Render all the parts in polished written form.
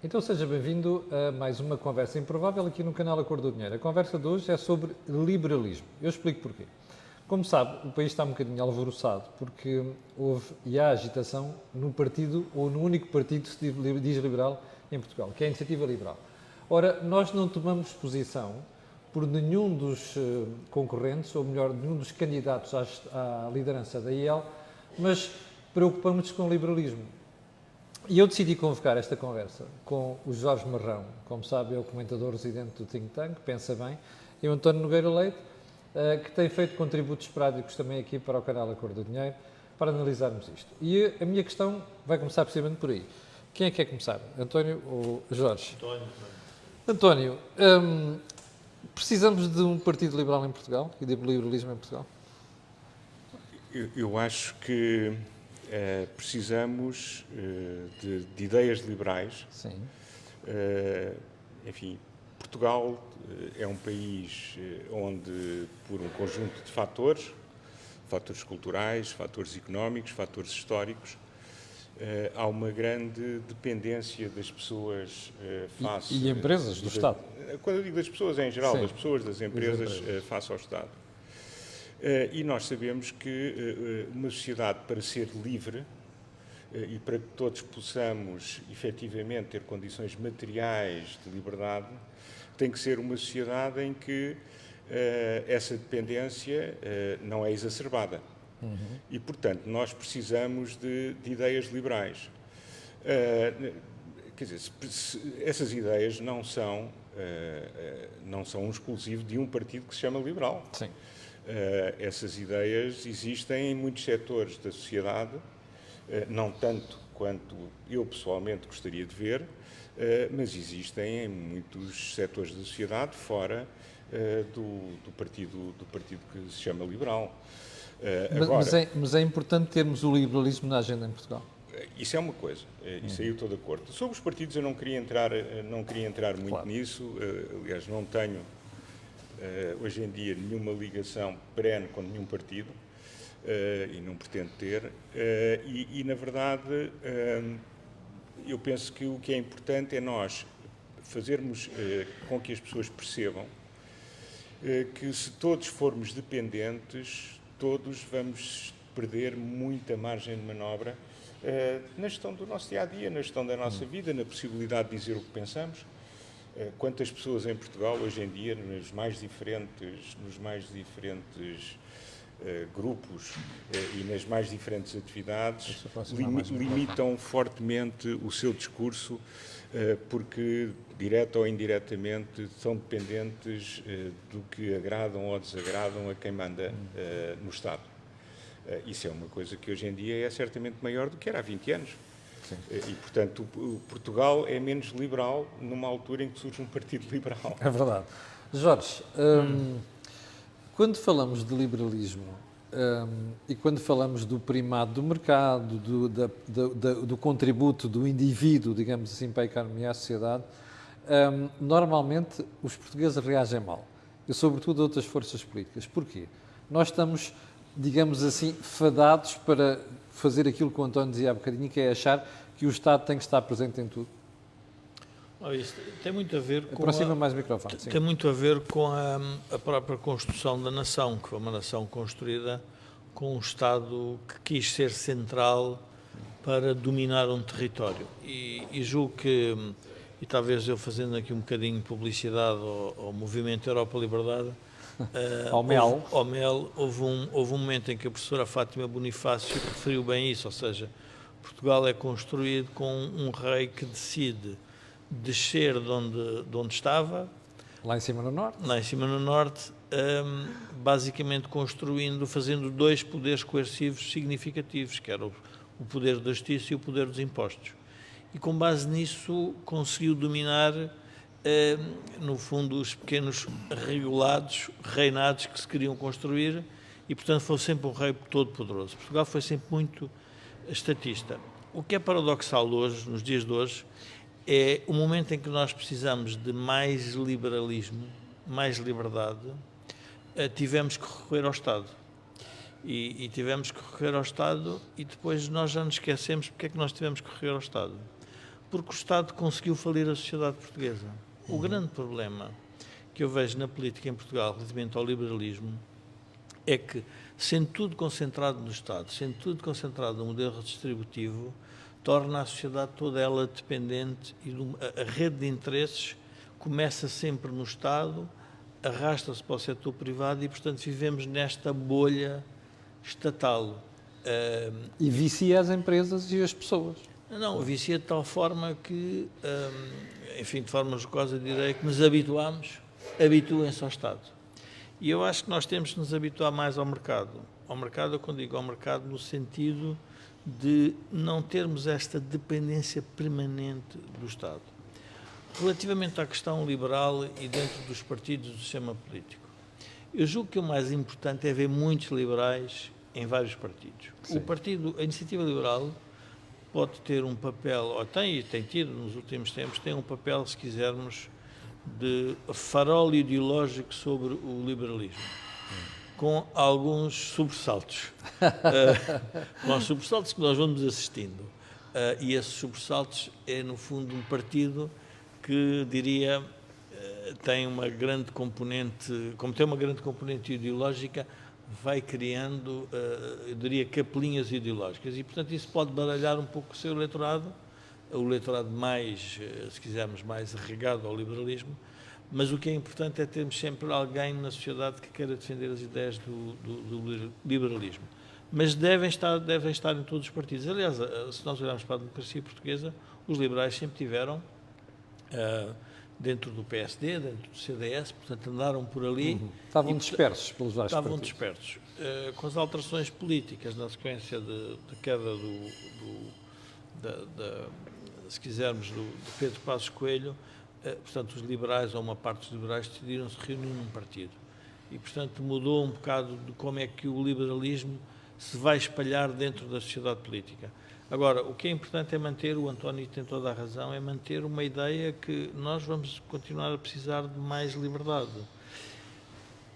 Então seja bem-vindo a mais uma conversa improvável aqui no canal A Cor do Dinheiro. A conversa de hoje é sobre liberalismo. Eu explico porquê. Como sabe, o país está um bocadinho alvoroçado porque houve e há agitação no partido ou no único partido que se diz liberal em Portugal, que é a Iniciativa Liberal. Ora, nós não tomamos posição por nenhum dos concorrentes, ou melhor, nenhum dos candidatos à liderança da IEL, mas preocupamos-nos com o liberalismo. E eu decidi convocar esta conversa com o Jorge Marrão, como sabe, é o comentador residente do Think Tank, pensa bem, e o António Nogueira Leite, que tem feito contributos práticos também aqui para o canal A Cor do Dinheiro, para analisarmos isto. E a minha questão vai começar precisamente por aí. Quem é que quer começar? António ou Jorge? António, precisamos de um partido liberal em Portugal e de liberalismo em Portugal? Eu acho que precisamos de ideias liberais. Sim. Enfim, Portugal é um país onde, por um conjunto de fatores culturais, fatores económicos, fatores históricos, há uma grande dependência das pessoas face... E empresas do Estado? Quando eu digo das pessoas em geral, Sim, das pessoas, das empresas, face ao Estado. E nós sabemos que uma sociedade, para ser livre e para que todos possamos efetivamente ter condições materiais de liberdade, tem que ser uma sociedade em que essa dependência não é exacerbada. Uhum. E, portanto, nós precisamos de ideias liberais. Quer dizer, essas ideias não são um exclusivo de um partido que se chama liberal. Sim. Essas ideias existem em muitos setores da sociedade, não tanto quanto eu pessoalmente gostaria de ver, mas existem em muitos setores da sociedade fora do partido que se chama liberal. Agora, mas é importante termos o liberalismo na agenda em Portugal. Isso é uma coisa, isso aí eu estou de acordo. Sobre os partidos eu não queria entrar muito claro. nisso, aliás não tenho hoje em dia nenhuma ligação perene com nenhum partido e não pretendo ter, e na verdade eu penso que o que é importante é nós fazermos com que as pessoas percebam que se todos formos dependentes, todos vamos perder muita margem de manobra na gestão do nosso dia-a-dia, na gestão da nossa vida, na possibilidade de dizer o que pensamos. Quantas pessoas em Portugal hoje em dia, nos mais diferentes grupos e nas mais diferentes atividades, limitam fortemente o seu discurso porque, direta ou indiretamente, são dependentes do que agradam ou desagradam a quem manda no Estado. Isso é uma coisa que hoje em dia é certamente maior do que era há 20 anos. Sim. E, portanto, Portugal é menos liberal numa altura em que surge um partido liberal. É verdade. Jorge, quando falamos de liberalismo e quando falamos do primado do mercado, do contributo do indivíduo, digamos assim, para a economia e à sociedade, normalmente os portugueses reagem mal. E, sobretudo, outras forças políticas. Porquê? Nós estamos, digamos assim, fadados para fazer aquilo que o António dizia há bocadinho, que é achar que o Estado tem que estar presente em tudo. Isso tem muito a ver com Aproxima mais o microfone. Tem muito a ver com a própria construção da nação, que foi uma nação construída com um Estado que quis ser central para dominar um território. E julgo que, e talvez eu fazendo aqui um bocadinho de publicidade ao movimento Europa Liberdade, ao MEL, houve um momento em que a professora Fátima Bonifácio referiu bem isso, ou seja, Portugal é construído com um rei que decide descer de onde estava, lá em cima no norte, basicamente fazendo dois poderes coercivos significativos, que era o poder da justiça e o poder dos impostos. E com base nisso conseguiu dominar, no fundo, os pequenos reinados que se queriam construir e, portanto, foi sempre um rei todo-poderoso. Portugal foi sempre muito estatista. O que é paradoxal hoje, nos dias de hoje, é o momento em que nós precisamos de mais liberalismo, mais liberdade, tivemos que recorrer ao Estado. E tivemos que recorrer ao Estado e depois nós já nos esquecemos porque é que nós tivemos que recorrer ao Estado. porque o Estado conseguiu falir a sociedade portuguesa. O grande problema que eu vejo na política em Portugal relativamente ao liberalismo é que, sendo tudo concentrado no Estado, sendo tudo concentrado no modelo redistributivo, torna a sociedade toda ela dependente e a rede de interesses começa sempre no Estado, arrasta-se para o setor privado e, portanto, vivemos nesta bolha estatal. E vicia as empresas e as pessoas. Não, vicia de tal forma que, enfim, de forma jocosa direi que nos habituem-se ao Estado. E eu acho que nós temos que nos habituar mais ao mercado. Ao mercado, quando digo ao mercado, no sentido de não termos esta dependência permanente do Estado. Relativamente à questão liberal e dentro dos partidos do sistema político, eu julgo que o mais importante é ver muitos liberais em vários partidos. Sim. A Iniciativa Liberal pode ter um papel, ou tem tido nos últimos tempos, tem um papel, se quisermos, de farol ideológico sobre o liberalismo, com alguns sobressaltos. Com os sobressaltos que nós vamos assistindo. E esses sobressaltos é, no fundo, um partido que, diria, tem uma grande componente, como tem uma grande componente ideológica, vai criando, eu diria, capelinhas ideológicas. E, portanto, isso pode baralhar um pouco o seu eleitorado, o eleitorado mais, se quisermos, mais arraigado ao liberalismo, mas o que é importante é termos sempre alguém na sociedade que queira defender as ideias do liberalismo. Mas devem estar em todos os partidos. Aliás, se nós olharmos para a democracia portuguesa, os liberais sempre tiveram, dentro do PSD, dentro do CDS, portanto andaram por ali. Estavam dispersos pelos vários Estavam partidos. dispersos. Com as alterações políticas, na sequência de queda se quisermos, do Pedro Passos Coelho, portanto, os liberais, ou uma parte dos liberais, decidiram se reunir num partido. E, portanto, mudou um bocado de como é que o liberalismo se vai espalhar dentro da sociedade política. Agora, o que é importante é manter, o António tem toda a razão, é manter uma ideia que nós vamos continuar a precisar de mais liberdade.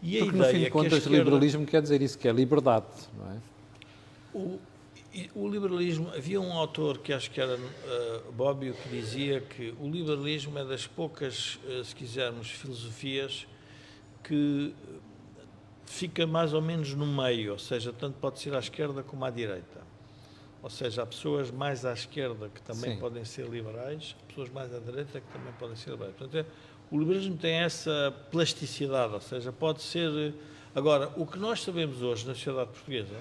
E porque, no fim de contas, liberalismo quer dizer isso, que é liberdade, não é? O liberalismo, havia um autor que acho que era Bobbio, que dizia que o liberalismo é das poucas, se quisermos, filosofias que fica mais ou menos no meio, ou seja, tanto pode ser à esquerda como à direita. Ou seja, há pessoas mais à esquerda que também Sim. podem ser liberais, pessoas mais à direita que também podem ser liberais. Portanto, o liberalismo tem essa plasticidade, ou seja, pode ser... Agora, o que nós sabemos hoje na sociedade portuguesa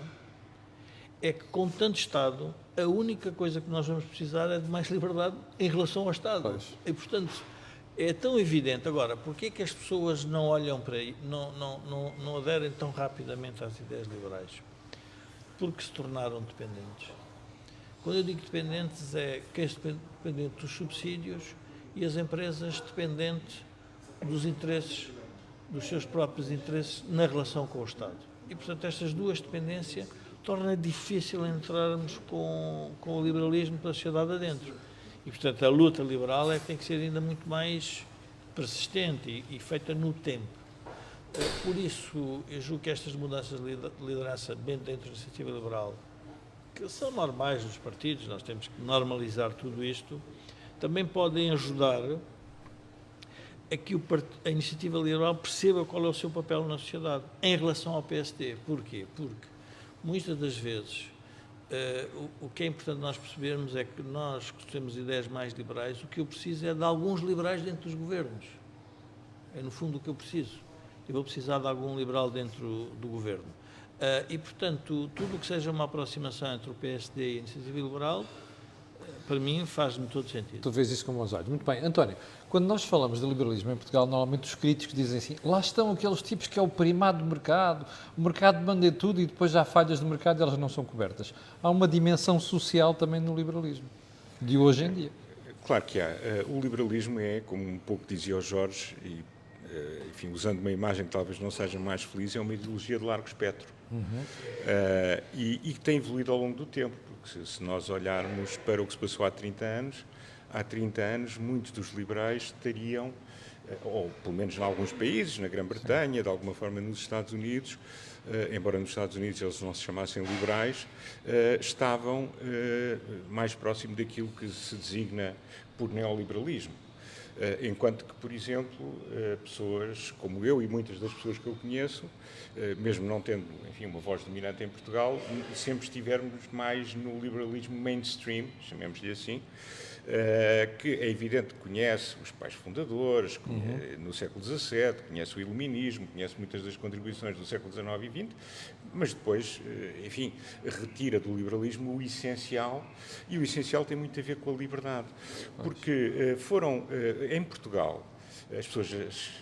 é que, com tanto Estado, a única coisa que nós vamos precisar é de mais liberdade em relação ao Estado. Pois. E, portanto, é tão evidente. Agora, porquê é que as pessoas não olham para aí, não aderem tão rapidamente às ideias liberais? Porque se tornaram dependentes. Quando eu digo dependentes, é quem se dependente dos subsídios e as empresas dependentes dos interesses, dos seus próprios interesses na relação com o Estado. E, portanto, estas duas dependências torna difícil entrarmos com o liberalismo pela sociedade adentro. E, portanto, a luta liberal é que tem que ser ainda muito mais persistente e feita no tempo. Por isso, eu julgo que estas mudanças de liderança dentro da iniciativa liberal, que são normais nos partidos, nós temos que normalizar tudo isto, também podem ajudar a que a iniciativa liberal perceba qual é o seu papel na sociedade em relação ao PSD. Porquê? Porque muitas das vezes o que é importante nós percebermos é que nós que temos ideias mais liberais, o que eu preciso é de alguns liberais dentro dos governos. É no fundo o que eu preciso. Eu vou precisar de algum liberal dentro do governo. E, portanto, tudo o que seja uma aproximação entre o PSD e a iniciativa liberal, para mim, faz-me todo sentido. Tu vês isso com bons olhos. Muito bem. António, quando nós falamos de liberalismo em Portugal, normalmente os críticos dizem assim, lá estão aqueles tipos que é o primado do mercado, o mercado manda tudo e depois já há falhas do mercado e elas não são cobertas. Há uma dimensão social também no liberalismo, de hoje em dia. Claro que há. O liberalismo é, como um pouco dizia o Jorge, e enfim, usando uma imagem que talvez não seja mais feliz, é uma ideologia de largo espectro. E que tem evoluído ao longo do tempo, porque se nós olharmos para o que se passou há 30 anos, muitos dos liberais estariam ou pelo menos em alguns países, na Grã-Bretanha, de alguma forma nos Estados Unidos, embora nos Estados Unidos eles não se chamassem liberais, estavam mais próximo daquilo que se designa por neoliberalismo. Enquanto que, por exemplo, pessoas como eu e muitas das pessoas que eu conheço, mesmo não tendo, enfim, uma voz dominante em Portugal, sempre estivermos mais no liberalismo mainstream, chamemos-lhe assim, que é evidente que conhece os pais fundadores, no século XVII, conhece o iluminismo, conhece muitas das contribuições do século XIX e XX, mas depois, enfim, retira do liberalismo o essencial, e o essencial tem muito a ver com a liberdade, porque em Portugal, as pessoas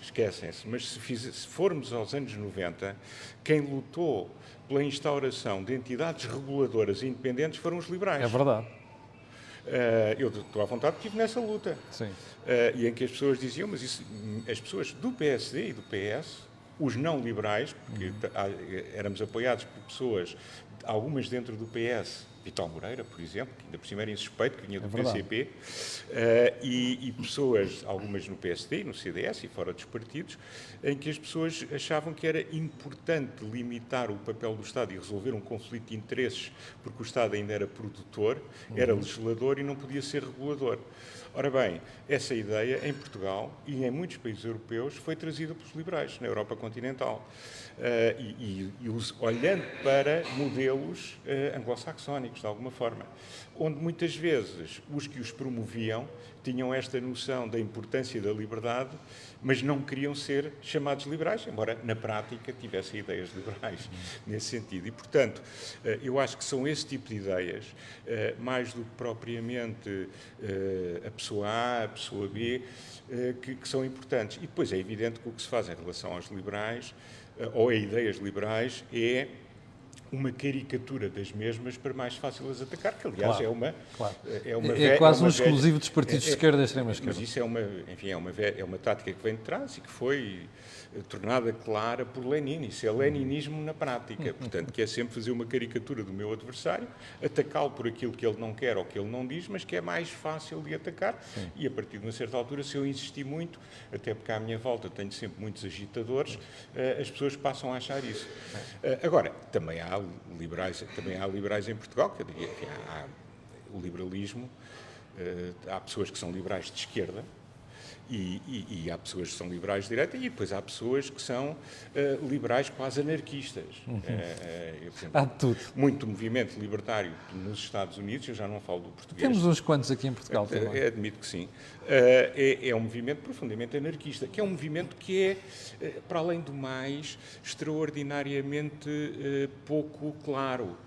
esquecem-se, mas se formos aos anos 90, quem lutou pela instauração de entidades reguladoras independentes foram os liberais. É verdade. Eu estou à vontade porque estive nessa luta. Sim. E em que as pessoas diziam, mas isso, as pessoas do PSD e do PS, os não liberais, porque éramos apoiados por pessoas, algumas dentro do PS, Vital Moreira, por exemplo, que ainda por cima era insuspeito, que vinha do PCP, e pessoas, algumas no PSD e no CDS e fora dos partidos, em que as pessoas achavam que era importante limitar o papel do Estado e resolver um conflito de interesses, porque o Estado ainda era produtor, era legislador e não podia ser regulador. Ora bem, essa ideia em Portugal e em muitos países europeus foi trazida pelos liberais, na Europa continental. Olhando para modelos anglo-saxónicos, de alguma forma, onde muitas vezes os que os promoviam tinham esta noção da importância da liberdade, mas não queriam ser chamados liberais, embora na prática tivessem ideias liberais nesse sentido. E, portanto, eu acho que são esse tipo de ideias, mais do que propriamente a pessoa A, a pessoa B, que são importantes. E depois é evidente que o que se faz em relação aos liberais, ou a ideias liberais, é uma caricatura das mesmas para mais fácil as atacar, que aliás é quase um exclusivo dos partidos de esquerda e extrema esquerda. Mas isso é uma tática que vem de trás e que foi tornada clara por Lenin. Isso é leninismo na prática, portanto, que é sempre fazer uma caricatura do meu adversário, atacá-lo por aquilo que ele não quer ou que ele não diz, mas que é mais fácil de atacar. Sim. E a partir de uma certa altura, se eu insistir muito, até porque à minha volta tenho sempre muitos agitadores, as pessoas passam a achar isso. Agora, também há liberais em Portugal, que eu diria, enfim, há o liberalismo, há pessoas que são liberais de esquerda, e há pessoas que são liberais de direita, e depois há pessoas que são liberais quase anarquistas. Há tudo. Muito movimento libertário nos Estados Unidos, eu já não falo do português. Temos uns quantos aqui em Portugal também. Admito que sim. É um movimento profundamente anarquista, que é um movimento que é, para além do mais, extraordinariamente pouco claro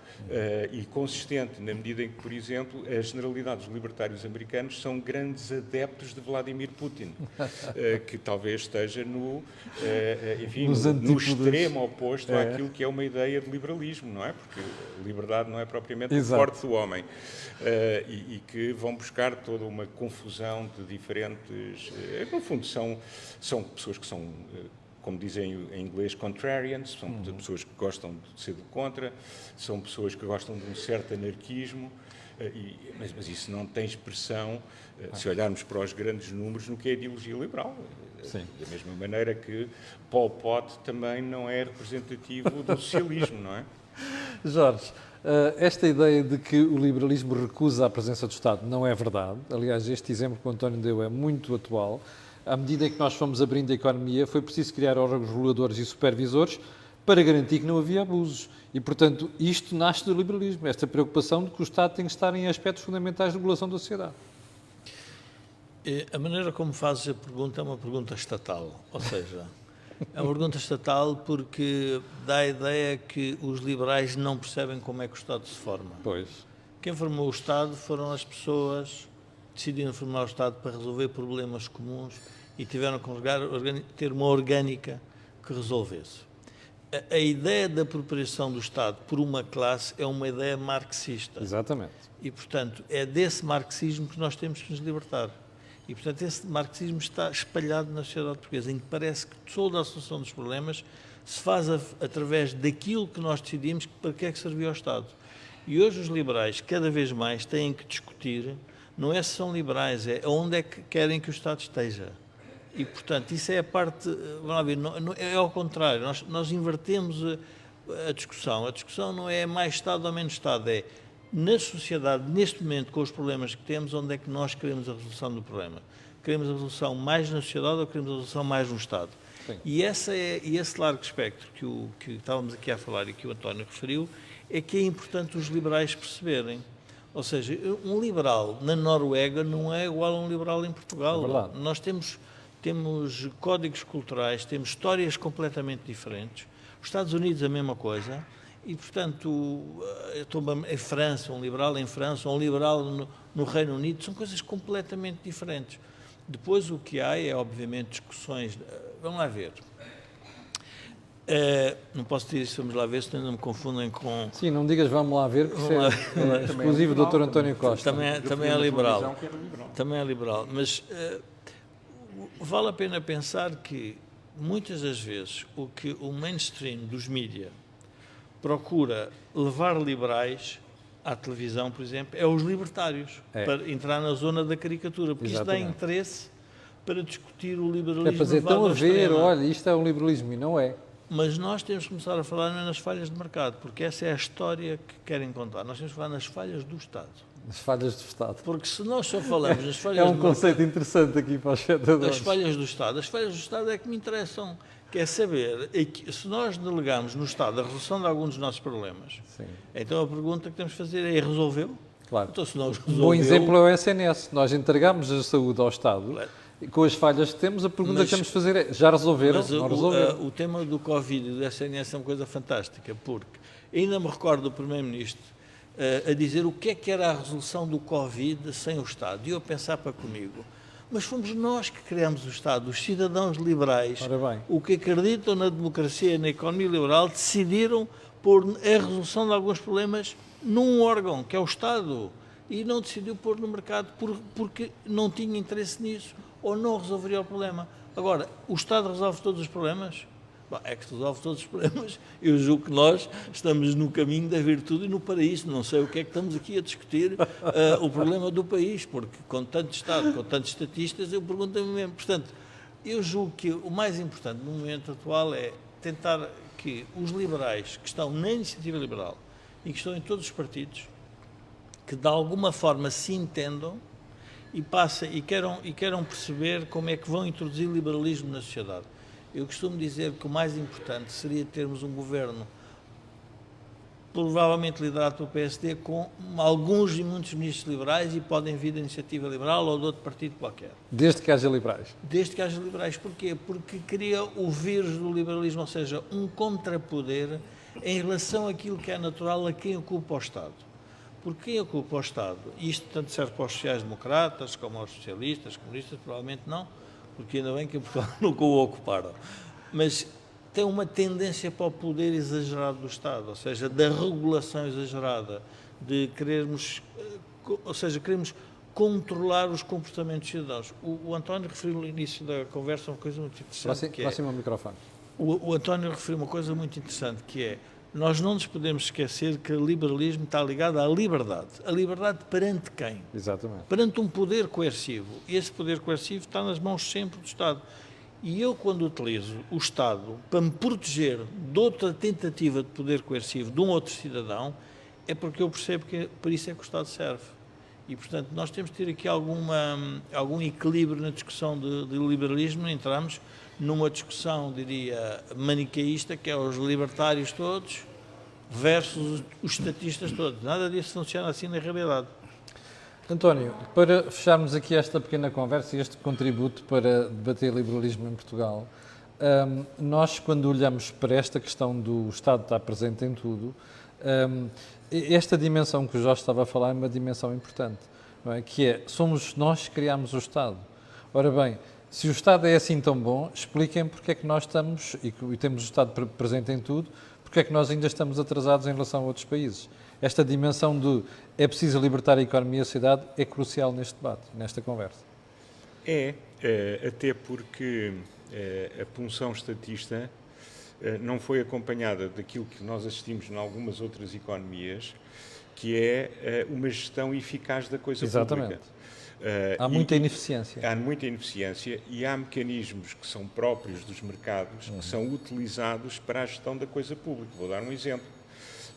e consistente, na medida em que, por exemplo, as generalidades dos libertários americanos são grandes adeptos de Vladimir Putin, que talvez esteja no extremo oposto àquilo que é uma ideia de liberalismo, não é? Porque liberdade não é propriamente o forte do homem. E que vão buscar toda uma confusão de diferentes... no fundo, são pessoas que são... como dizem em inglês, contrarians, são pessoas que gostam de ser do contra, são pessoas que gostam de um certo anarquismo, mas isso não tem expressão, se olharmos para os grandes números, no que é a ideologia liberal. Sim. Da mesma maneira que Pol Pot também não é representativo do socialismo, não é? Jorge, esta ideia de que o liberalismo recusa a presença do Estado não é verdade. Aliás, este exemplo que o António deu é muito atual. À medida em que nós fomos abrindo a economia, foi preciso criar órgãos reguladores e supervisores para garantir que não havia abusos. E, portanto, isto nasce do liberalismo, esta preocupação de que o Estado tem que estar em aspectos fundamentais de regulação da sociedade. A maneira como fazes a pergunta é uma pergunta estatal, ou seja, é uma pergunta estatal porque dá a ideia que os liberais não percebem como é que o Estado se forma. Pois. Quem formou o Estado foram as pessoas que decidiram formar o Estado para resolver problemas comuns e tiveram que ter uma orgânica que resolvesse. A ideia da apropriação do Estado por uma classe é uma ideia marxista. Exatamente. E, portanto, é desse marxismo que nós temos que nos libertar. E, portanto, esse marxismo está espalhado na sociedade portuguesa, em que parece que toda a solução dos problemas se faz através daquilo que nós decidimos para que é que serviu ao Estado. E hoje os liberais, cada vez mais, têm que discutir, não é se são liberais, é onde é que querem que o Estado esteja. E, portanto, isso é a parte, vamos lá ver, é ao contrário, nós invertemos a discussão. A discussão não é mais Estado ou menos Estado, é na sociedade, neste momento, com os problemas que temos, onde é que nós queremos a resolução do problema? Queremos a resolução mais na sociedade ou queremos a resolução mais no Estado? Sim. E esse largo espectro que estávamos aqui a falar e que o António referiu, é que é importante os liberais perceberem. Ou seja, um liberal na Noruega não é igual a um liberal em Portugal. É verdade. Nós temos códigos culturais, temos histórias completamente diferentes. Os Estados Unidos a mesma coisa. E, portanto, em França, um liberal em França, um liberal no Reino Unido, são coisas completamente diferentes. Depois o que há é, obviamente, discussões. Vamos lá ver. Não posso dizer isso, vamos lá ver, se não me confundem com... Sim, não digas vamos lá ver, porque é exclusivo do Dr. António Costa. Também é liberal. Também é liberal. Mas vale a pena pensar que, muitas das vezes, o que o mainstream dos mídias procura levar liberais à televisão, por exemplo, é os libertários, para entrar na zona da caricatura, porque Exatamente. Isto dá interesse para discutir o liberalismo. É para dizer, estão a ver, olha, isto é um liberalismo, e não é. Mas nós temos que começar a falar não é nas falhas de mercado, porque essa é a história que querem contar. Nós temos que falar nas falhas do Estado. Nas falhas do Estado. Porque se nós só falamos nas falhas do Estado... É um conceito interessante aqui para os espectadores. As falhas do Estado é que me interessam. Que é saber, se nós delegamos no Estado a resolução de alguns dos nossos problemas, Sim. Então a pergunta que temos de fazer é resolveu? Claro. Então, se não resolveu... Um bom exemplo é o SNS. Nós entregamos a saúde ao Estado, claro. E com as falhas que temos, a pergunta que temos de fazer é, já resolveram? Não resolveram. O tema do Covid e do SNS é uma coisa fantástica, porque ainda me recordo do Primeiro-Ministro a dizer o que era a resolução do Covid sem o Estado. E eu pensar para comigo, mas fomos nós que criamos o Estado, os cidadãos liberais, o que acreditam na democracia e na economia liberal, decidiram pôr a resolução de alguns problemas num órgão, que é o Estado, e não decidiu pôr no mercado porque não tinha interesse nisso, ou não resolveria o problema. Agora, o Estado resolve todos os problemas? Bom, é que resolve todos os problemas. Eu julgo que nós estamos no caminho da virtude e no paraíso. Não sei o que é que estamos aqui a discutir o problema do país, porque com tanto Estado, com tantos estatistas, eu pergunto-me mesmo. Portanto, eu julgo que o mais importante no momento atual é tentar que os liberais que estão na iniciativa liberal e que estão em todos os partidos, que de alguma forma se entendam e queiram perceber como é que vão introduzir liberalismo na sociedade. Eu costumo dizer que o mais importante seria termos um governo provavelmente liderado pelo PSD com alguns e muitos ministros liberais e podem vir da iniciativa liberal ou de outro partido qualquer. Desde que haja liberais? Desde que haja liberais. Porquê? Porque cria o vírus do liberalismo, ou seja, um contrapoder em relação àquilo que é natural a quem ocupa o Estado. Porque quem ocupa o Estado, e isto tanto serve para os sociais-democratas como aos socialistas, comunistas, provavelmente não, porque ainda bem que em Portugal nunca o ocuparam, mas tem uma tendência para o poder exagerado do Estado, ou seja, da regulação exagerada, de querermos controlar os comportamentos dos cidadãos. O António referiu no início da conversa uma coisa muito interessante. Próximo ao microfone. O António referiu uma coisa muito interessante, que é, nós não nos podemos esquecer que o liberalismo está ligado à liberdade. A liberdade perante quem? Exatamente. Perante um poder coercivo. E esse poder coercivo está nas mãos sempre do Estado. E eu, quando utilizo o Estado para me proteger de outra tentativa de poder coercivo de um outro cidadão, é porque eu percebo que por isso é que o Estado serve. E, portanto, nós temos de ter aqui algum equilíbrio na discussão de liberalismo. Não entramos numa discussão, diria, manicaísta, que é os libertários todos versus os estatistas todos. Nada disso funciona assim na realidade. António, para fecharmos aqui esta pequena conversa e este contributo para debater liberalismo em Portugal, nós, quando olhamos para esta questão do Estado estar presente em tudo, esta dimensão que o Jorge estava a falar é uma dimensão importante, não é? Que é, somos nós que criamos o Estado. Ora bem, se o Estado é assim tão bom, expliquem porque é que nós estamos, e temos o Estado presente em tudo, porque é que nós ainda estamos atrasados em relação a outros países. Esta dimensão de é preciso libertar a economia e a sociedade é crucial neste debate, nesta conversa. Até porque a punção estatista não foi acompanhada daquilo que nós assistimos em algumas outras economias, que é uma gestão eficaz da coisa Exatamente. pública. Há muita ineficiência. Há muita ineficiência e há mecanismos que são próprios dos mercados que são utilizados para a gestão da coisa pública. Vou dar um exemplo.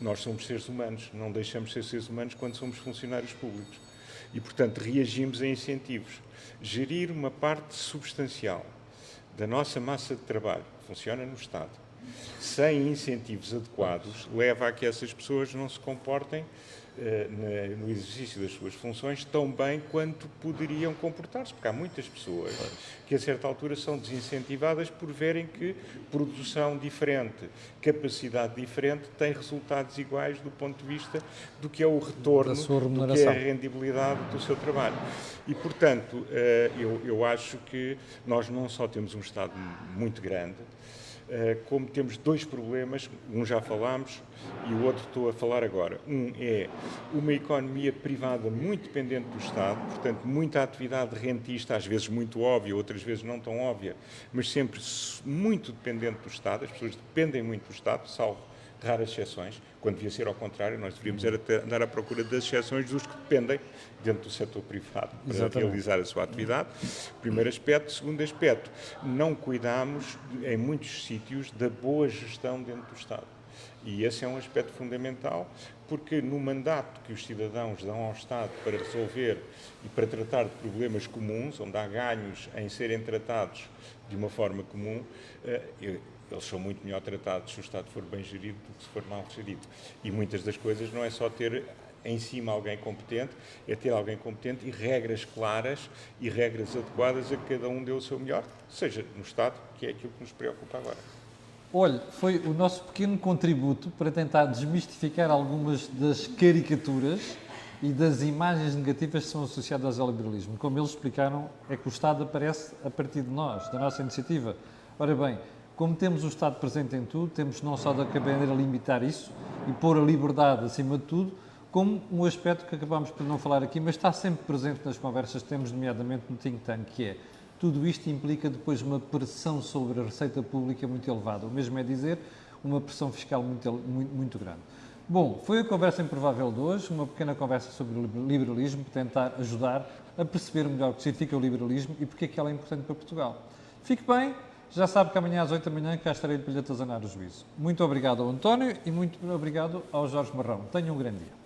Nós somos seres humanos, não deixamos de ser seres humanos quando somos funcionários públicos. E, portanto, reagimos a incentivos. Gerir uma parte substancial da nossa massa de trabalho, que funciona no Estado, sem incentivos adequados, leva a que essas pessoas não se comportem no exercício das suas funções tão bem quanto poderiam comportar-se, porque há muitas pessoas que a certa altura são desincentivadas por verem que produção diferente, capacidade diferente tem resultados iguais do ponto de vista do que é o retorno, do que é a rendibilidade do seu trabalho. E, portanto, eu acho que nós não só temos um Estado muito grande, como temos dois problemas, um já falámos e o outro estou a falar agora. Um é uma economia privada muito dependente do Estado, portanto, muita atividade rentista, às vezes muito óbvia, outras vezes não tão óbvia, mas sempre muito dependente do Estado. As pessoas dependem muito do Estado, salvo raras exceções, quando devia ser ao contrário. Nós deveríamos andar à procura das exceções dos que dependem dentro do setor privado para realizar a sua atividade. Primeiro aspecto. Segundo aspecto, não cuidamos, em muitos sítios, da boa gestão dentro do Estado. E esse é um aspecto fundamental, porque no mandato que os cidadãos dão ao Estado para resolver e para tratar de problemas comuns, onde há ganhos em serem tratados de uma forma comum, eles são muito melhor tratados se o Estado for bem gerido do que se for mal gerido. E muitas das coisas não é só ter em cima alguém competente, é ter alguém competente e regras claras e regras adequadas a que cada um dê o seu melhor, seja no Estado, que é aquilo que nos preocupa agora. Olha, foi o nosso pequeno contributo para tentar desmistificar algumas das caricaturas e das imagens negativas que são associadas ao liberalismo. Como eles explicaram, é que o Estado aparece a partir de nós, da nossa iniciativa. Ora bem, como temos o Estado presente em tudo, temos não só da maneira limitar isso e pôr a liberdade acima de tudo, como um aspecto que acabamos por não falar aqui, mas está sempre presente nas conversas que temos, nomeadamente no think tank, que é tudo isto implica depois uma pressão sobre a receita pública muito elevada. O mesmo é dizer, uma pressão fiscal muito grande. Bom, foi a conversa improvável de hoje, uma pequena conversa sobre o liberalismo, para tentar ajudar a perceber melhor o que significa o liberalismo e porque é que ela é importante para Portugal. Fique bem, já sabe que amanhã às 8 da manhã cá estarei para lhe atazanar o juízo. Muito obrigado ao António e muito obrigado ao Jorge Marrão. Tenha um grande dia.